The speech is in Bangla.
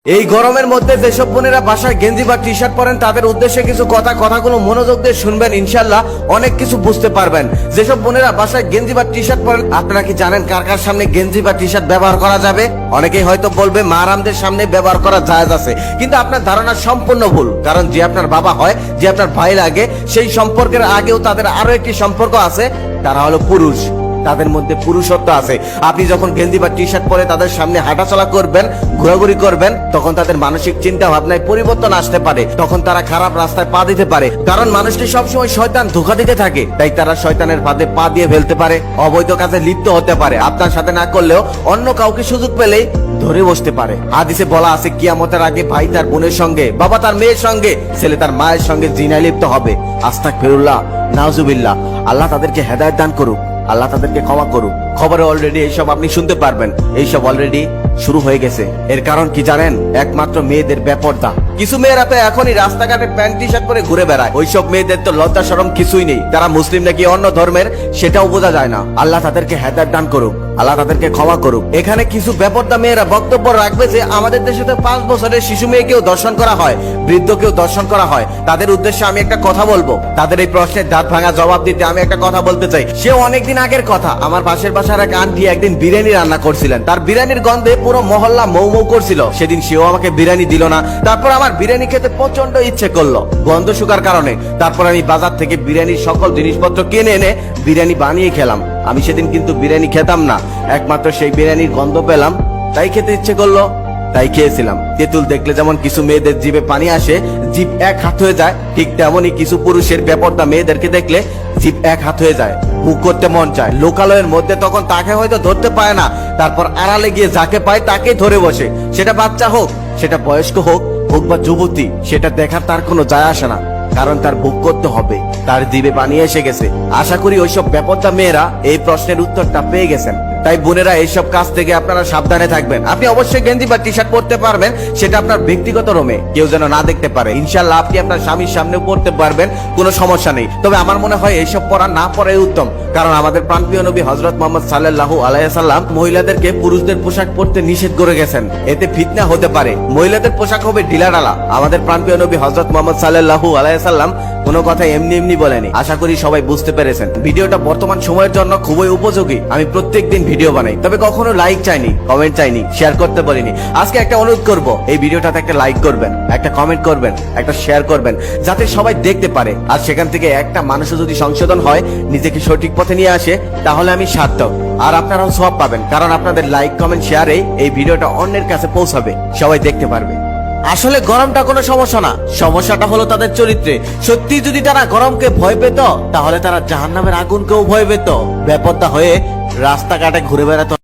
এই গরমের মধ্যে যেসব বোনেরা বাসায় গেঞ্জি বা টি শার্ট পরেন তাদের উদ্দেশ্যে কিছু কথাগুলো মনোযোগ দিয়ে শুনবেন, ইনশাল্লাহ অনেক কিছু বুঝতে পারবেন। যেসব বোনেরা বাসায় গেঞ্জি বা টি শার্ট পরেন, আপনারা কি জানেন কার কার সামনে গেঞ্জি বা টি শার্ট ব্যবহার করা যাবে? অনেকেই হয়তো বলবে মারামদের সামনে ব্যবহার করা জায়েজ আছে, কিন্তু আপনার ধারণা সম্পূর্ণ ভুল। কারণ যে আপনার বাবা হয়, যে আপনার ভাই লাগে, সেই সম্পর্কের আগেও তাদের আরো একটি সম্পর্ক আছে, তারা হলো পুরুষ। তাদের মধ্যে পুরুষত্ব আছে। আপনি যখন গেঞ্জি বা টি শার্ট পরে তাদের সামনে হাঁটাচলা করবেন, ঘোরাঘুরি করবেন, তখন তাদের মানসিক চিন্তা ভাবনায় পরিবর্তন আসতে পারে। তখন তারা খারাপ রাস্তায় পা দিতে পারে। কারণ মানুষকে সবসময় শয়তান ধোঁকা দিতে থাকে, তাই তারা শয়তানের ফাঁদে পা দিয়ে ফেলতে পারে, অবৈধ কাজে লিপ্ত হতে পারে। আপনার সাথে না করলেও অন্য কাউকে সুযোগ পেলেই ধরে বসতে পারে। হাদিসে বলা আছে, কিয়ামতের আগে ভাই তার বোনের সঙ্গে, বাবা তার মেয়ের সঙ্গে, ছেলে তার মায়ের সঙ্গে জিনায় লিপ্ত হবে। আস্তাগফিরুল্লাহ, নাউজুবিল্লাহ। আল্লাহ তাদেরকে হেদায়েত দান করুক, আল্লাহ তাদেরকে ক্ষমা করুক। খবরে অলরেডি এইসব আপনি শুনতে পারবেন, এইসব অলরেডি শুরু হয়ে গেছে। এর কারণ কি জানেন? একমাত্র মেয়েদের বেপরদা। কিছু মেয়েরা তো এখনই রাস্তাঘাটে প্যান্ট টি শার্ট পরে ঘুরে বেড়ায়। ওইসব মেয়েদের তো লজ্জা শরম কিছুই নেই। তারা মুসলিম নাকি অন্য ধর্মের সেটাও বোঝা যায় না। আল্লাহ তাদেরকে হেদায়েত দান করুক, আল্লাহ তাদেরকে ক্ষমা করুক। এখানে কিছু বেপরদা মেয়েরা বক্তব্য রাখবে যে আমাদের দেশে তো 5 বছরের শিশু মেয়েকেও দর্শন করা হয়, বৃদ্ধকেও দর্শন করা হয়। তাদের উদ্দেশ্যে আমি একটা কথা বলবো। তাদের এই প্রশ্নের দাঁত ভাঙা জবাব দিতে আমি একটা কথা বলতে চাই। সেও অনেকদিন আগের কথা। আমার পাশের বাসার এক আন্টি একদিন বিরিয়ানি রান্না করছিলেন। তার বিরিয়ানির গন্ধে পুরো মহল্লা মৌ মৌ করছিল। সেদিন সেও আমাকে বিরিয়ানি দিল না। তারপর আমার বিরিয়ানি খেতে প্রচন্ড ইচ্ছে করলো গন্ধ শুকার কারণে। তারপর আমি বাজার থেকে বিরিয়ানির সকল জিনিসপত্র কিনে এনে বিরিয়ানি বানিয়ে খেলাম। আমি সেদিন কিন্তু বিরিয়ানি খেতাম না, একমাত্র সেই বিরিয়ানির গন্ধ পেলাম, তাই খেতে ইচ্ছে করলো, তাই খেয়েছিলাম। তেঁতুল দেখলে যেমন কিছু মেয়েদের জিভে পানি আসে, জিভ এক হাত হয়ে যায়, ঠিক তেমনই কিছু পুরুষের বেপরদা মেয়েদেরকে দেখলে জিভ এক হাত হয়ে যায়, মুখ করতে মন চায়। লোকালয়ের মধ্যে তখন তাকে হয়তো ধরতে পায় না, তারপর আড়ালে গিয়ে যাকে পায় তাকেই ধরে বসে। সেটা বাচ্চা হোক, সেটা বয়স্ক হোক বা যুবতী, সেটা দেখার তার কোনো যায় আসে না। কারণ তার ভোগ করতে হবে, তার জিভে পানি এসে গেছে। আশা করি ওইসব বেপরদা মেয়েরা এই প্রশ্নের উত্তরটা পেয়ে গেছেন। তাই বোনেরা, এইসব কাজ থেকে আপনারা সাবধানে থাকবেন। আপনি অবশ্যই গেঞ্জি বা টি শার্ট পরতে পারবেন, সেটা আপনার ব্যক্তিগত রুমে, কেউ যেন না দেখতে পারে। ইনশাআল্লাহ আপনি আপনার স্বামীর সামনেও পড়তে পারবেন, কোনো সমস্যা নেই। তবে আমার মনে হয় এইসব পরা না পরাই উত্তম। কারণ আমাদের প্রাণপ্রিয় নবী হযরত মুহাম্মদ সাল্লাল্লাহু আলাইহি ওয়াসাল্লাম মহিলাদেরকে পুরুষদের পোশাক পরতে নিষেধ করে গেছেন। এতে ফিতনা হতে পারে, মহিলাদের পোশাক হবে ঢিলাঢালা। আমাদের প্রাণপ্রিয় নবী হযরত মুহাম্মদ সাল্লাল্লাহু আলাইহি ওয়াসাল্লাম কোনো কথা এমনি এমনি বলেনি। আশা করি সবাই বুঝতে পেরেছেন। ভিডিওটা বর্তমান সময়ের জন্য খুবই উপযোগী। আমি প্রত্যেকদিন ভিডিও বানাই, তবে কখনো লাইক চাইনি, কমেন্ট চাইনি, শেয়ার করতে বলিনি। আজকে একটা অনুরোধ করব, এই ভিডিওটাতে একটা লাইক করবেন, একটা কমেন্ট করবেন, একটা শেয়ার করবেন, যাতে সবাই দেখতে পারে। আর সেখান থেকে একটা মানুষও যদি সংশোধন হয়, নিজেকে সঠিক পথে নিয়ে আসে, তাহলে আমি সার্থক। আর আপনারাও সওয়াব পাবেন, কারণ আপনাদের লাইক কমেন্ট শেয়ারে এই ভিডিওটা অন্যের কাছে পৌঁছাবে, সবাই দেখতে পারবে। আসলে গরমটা কোনো সমস্যা না, সমস্যাটা হলো তাদের চরিত্রে। সত্যি যদি তারা গরমকে ভয় পেত, তাহলে তারা জাহান্নামের আগুনকেও ভয় পেত। বেপরদা হয়ে রাস্তাঘাটে ঘুরে বেড়াতো।